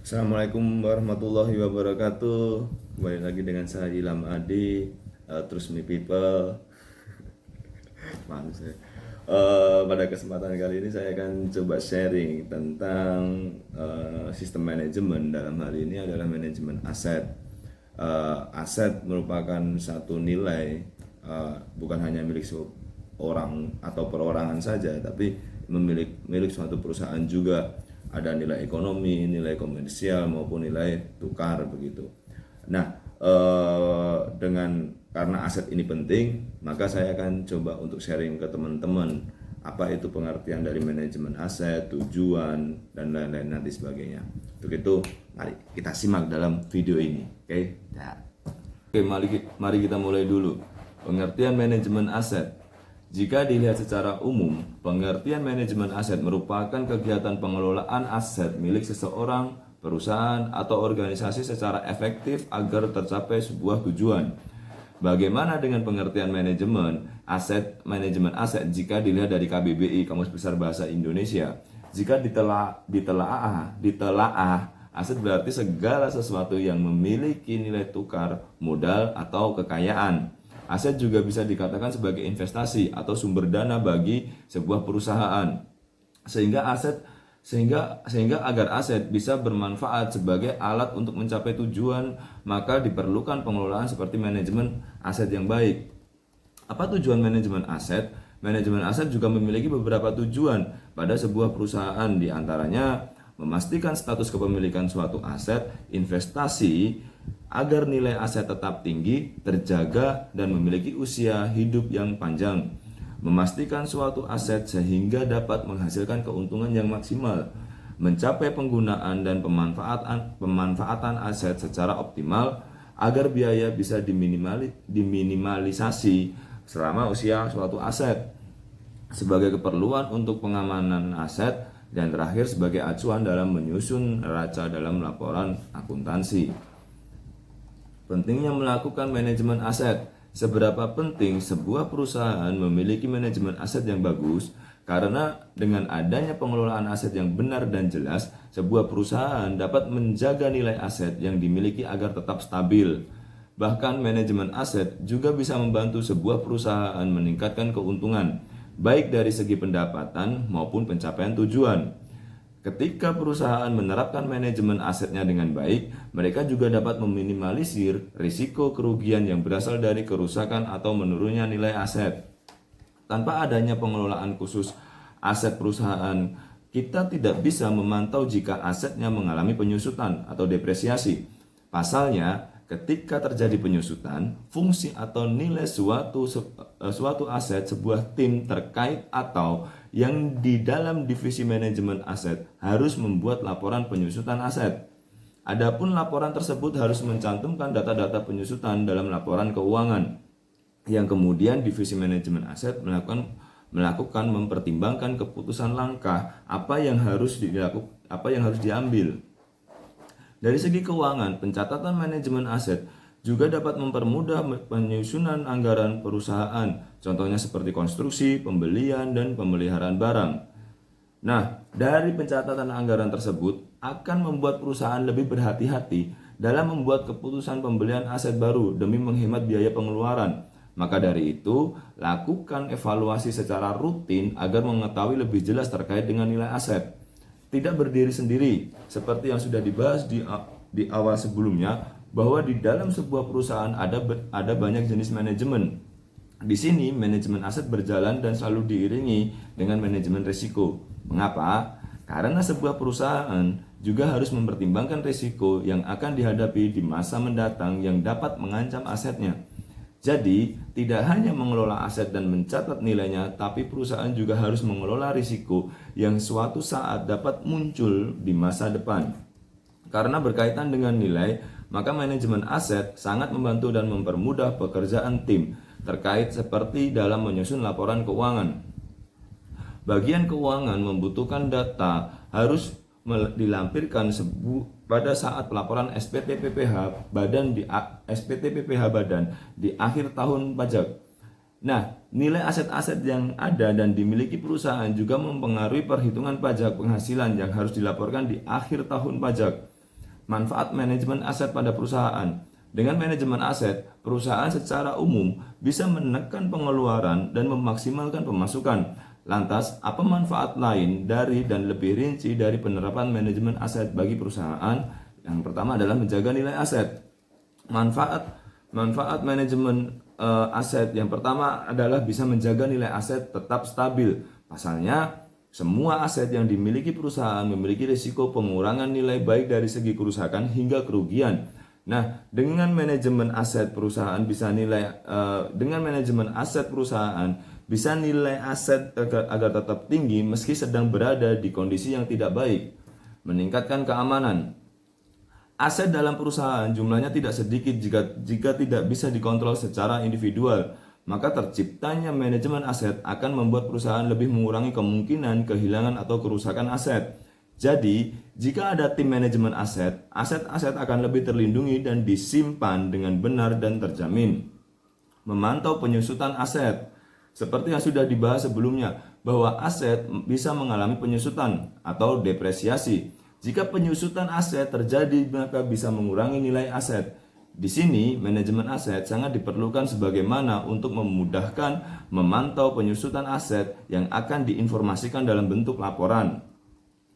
Assalamualaikum warahmatullahi wabarakatuh. Kembali lagi dengan saya Ilham Adi, Trust Me People. Malu saya. Pada kesempatan kali ini saya akan coba sharing tentang sistem manajemen. Dalam hal ini adalah manajemen aset. Aset merupakan satu nilai, bukan hanya milik orang atau perorangan saja, tapi milik suatu perusahaan juga. Ada nilai ekonomi, nilai komersial maupun nilai tukar begitu. Nah, karena aset ini penting, maka saya akan coba untuk sharing ke teman-teman apa itu pengertian dari manajemen aset, tujuan dan lain-lain nanti sebagainya. Untuk itu, mari kita simak dalam video ini. Oke? Ya. Oke, mari kita mulai dulu. Pengertian manajemen aset. Jika dilihat secara umum, pengertian manajemen aset merupakan kegiatan pengelolaan aset milik seseorang, perusahaan, atau organisasi secara efektif agar tercapai sebuah tujuan. Bagaimana dengan pengertian manajemen aset jika dilihat dari KBBI, Kamus Besar Bahasa Indonesia? Jika ditelaah, aset berarti segala sesuatu yang memiliki nilai tukar, modal, atau kekayaan. Aset juga bisa dikatakan sebagai investasi atau sumber dana bagi sebuah perusahaan. Sehingga agar aset bisa bermanfaat sebagai alat untuk mencapai tujuan, maka diperlukan pengelolaan seperti manajemen aset yang baik. Apa tujuan manajemen aset? Manajemen aset juga memiliki beberapa tujuan pada sebuah perusahaan, di antaranya memastikan status kepemilikan suatu aset, investasi agar nilai aset tetap tinggi, terjaga, dan memiliki usia hidup yang panjang. Memastikan suatu aset sehingga dapat menghasilkan keuntungan yang maksimal. Mencapai penggunaan dan pemanfaatan aset secara optimal agar biaya bisa diminimalisasi selama usia suatu aset. Sebagai keperluan untuk pengamanan aset, dan terakhir sebagai acuan dalam menyusun neraca dalam laporan akuntansi. Pentingnya melakukan manajemen aset. Seberapa penting sebuah perusahaan memiliki manajemen aset yang bagus? Karena dengan adanya pengelolaan aset yang benar dan jelas, sebuah perusahaan dapat menjaga nilai aset yang dimiliki agar tetap stabil. Bahkan manajemen aset juga bisa membantu sebuah perusahaan meningkatkan keuntungan, baik dari segi pendapatan maupun pencapaian tujuan. Ketika perusahaan menerapkan manajemen asetnya dengan baik, mereka juga dapat meminimalisir risiko kerugian yang berasal dari kerusakan atau menurunnya nilai aset. Tanpa adanya pengelolaan khusus aset perusahaan, kita tidak bisa memantau jika asetnya mengalami penyusutan atau depresiasi. Pasalnya, ketika terjadi penyusutan, fungsi atau nilai suatu aset sebuah tim terkait atau yang di dalam divisi manajemen aset harus membuat laporan penyusutan aset. Adapun laporan tersebut harus mencantumkan data-data penyusutan dalam laporan keuangan, yang kemudian divisi manajemen aset melakukan mempertimbangkan keputusan langkah apa yang harus diambil. Dari segi keuangan, pencatatan manajemen aset juga dapat mempermudah penyusunan anggaran perusahaan, contohnya seperti konstruksi, pembelian, dan pemeliharaan barang. Nah, dari pencatatan anggaran tersebut akan membuat perusahaan lebih berhati-hati dalam membuat keputusan pembelian aset baru demi menghemat biaya pengeluaran. Maka dari itu, lakukan evaluasi secara rutin agar mengetahui lebih jelas terkait dengan nilai aset. Tidak berdiri sendiri, seperti yang sudah dibahas di awal sebelumnya, bahwa di dalam sebuah perusahaan ada banyak jenis manajemen. Di sini manajemen aset berjalan dan selalu diiringi dengan manajemen risiko. Mengapa? Karena sebuah perusahaan juga harus mempertimbangkan risiko yang akan dihadapi di masa mendatang yang dapat mengancam asetnya. Jadi, tidak hanya mengelola aset dan mencatat nilainya, tapi perusahaan juga harus mengelola risiko yang suatu saat dapat muncul di masa depan. Karena berkaitan dengan nilai, maka manajemen aset sangat membantu dan mempermudah pekerjaan tim terkait seperti dalam menyusun laporan keuangan. Bagian keuangan membutuhkan data harus dilampirkan pada saat pelaporan SPT PPh Badan di akhir tahun pajak. Nah, nilai aset-aset yang ada dan dimiliki perusahaan juga mempengaruhi perhitungan pajak penghasilan yang harus dilaporkan di akhir tahun pajak. Manfaat manajemen aset pada perusahaan. Dengan manajemen aset, perusahaan secara umum bisa menekan pengeluaran dan memaksimalkan pemasukan. Lantas, apa manfaat lain dari dan lebih rinci dari penerapan manajemen aset bagi perusahaan? Yang pertama adalah menjaga nilai aset. Manfaat manajemen aset yang pertama adalah bisa menjaga nilai aset tetap stabil. Pasalnya, semua aset yang dimiliki perusahaan memiliki risiko pengurangan nilai baik dari segi kerusakan hingga kerugian. Nah, dengan manajemen aset perusahaan bisa nilai aset agar tetap tinggi meski sedang berada di kondisi yang tidak baik. Meningkatkan keamanan. Aset dalam perusahaan jumlahnya tidak sedikit jika tidak bisa dikontrol secara individual. Maka terciptanya manajemen aset akan membuat perusahaan lebih mengurangi kemungkinan kehilangan atau kerusakan aset. Jadi, jika ada tim manajemen aset, aset-aset akan lebih terlindungi dan disimpan dengan benar dan terjamin. Memantau penyusutan aset. Seperti yang sudah dibahas sebelumnya, bahwa aset bisa mengalami penyusutan atau depresiasi. Jika penyusutan aset terjadi, maka bisa mengurangi nilai aset. Di sini, manajemen aset sangat diperlukan sebagaimana untuk memudahkan memantau penyusutan aset yang akan diinformasikan dalam bentuk laporan.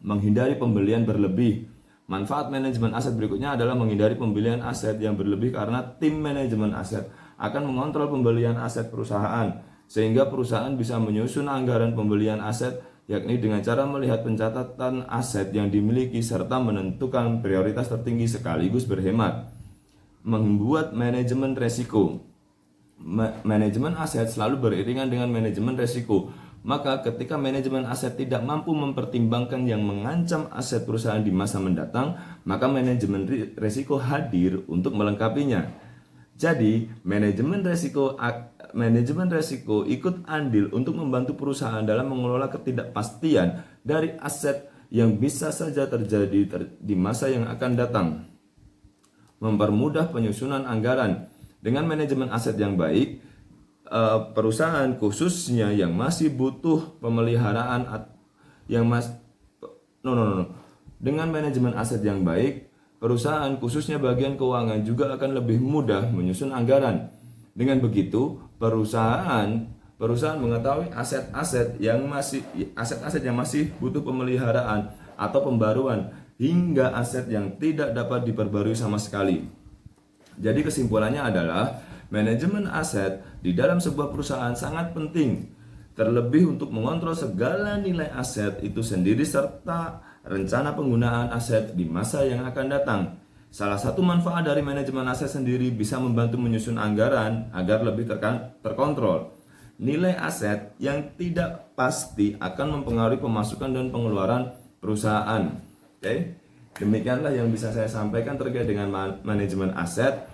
Menghindari pembelian berlebih. Manfaat manajemen aset berikutnya adalah menghindari pembelian aset yang berlebih karena tim manajemen aset akan mengontrol pembelian aset perusahaan, sehingga perusahaan bisa menyusun anggaran pembelian aset, yakni dengan cara melihat pencatatan aset yang dimiliki serta menentukan prioritas tertinggi sekaligus berhemat. Membuat manajemen resiko. Manajemen aset selalu beriringan dengan manajemen resiko. Maka ketika manajemen aset tidak mampu mempertimbangkan yang mengancam aset perusahaan di masa mendatang, maka manajemen resiko hadir untuk melengkapinya. Jadi, manajemen resiko ikut andil untuk membantu perusahaan dalam mengelola ketidakpastian dari aset yang bisa saja terjadi di masa yang akan datang. Mempermudah penyusunan anggaran. Dengan manajemen aset yang baik, perusahaan khususnya yang masih butuh pemeliharaan Dengan manajemen aset yang baik, perusahaan khususnya bagian keuangan juga akan lebih mudah menyusun anggaran. Dengan begitu, perusahaan mengetahui aset-aset yang masih butuh pemeliharaan atau pembaruan hingga aset yang tidak dapat diperbarui sama sekali. Jadi kesimpulannya adalah manajemen aset di dalam sebuah perusahaan sangat penting, terlebih untuk mengontrol segala nilai aset itu sendiri serta rencana penggunaan aset di masa yang akan datang. Salah satu manfaat dari manajemen aset sendiri bisa membantu menyusun anggaran agar lebih terkontrol. Nilai aset yang tidak pasti akan mempengaruhi pemasukan dan pengeluaran perusahaan. Oke, demikianlah yang bisa saya sampaikan terkait dengan manajemen aset.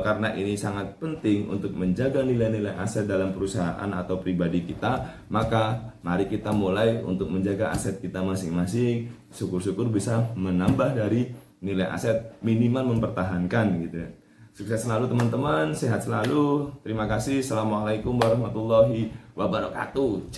Karena ini sangat penting untuk menjaga nilai-nilai aset dalam perusahaan atau pribadi kita, maka mari kita mulai untuk menjaga aset kita masing-masing. Syukur-syukur bisa menambah dari nilai aset, minimal mempertahankan gitu ya. Sukses selalu teman-teman, sehat selalu. Terima kasih. Assalamualaikum warahmatullahi wabarakatuh.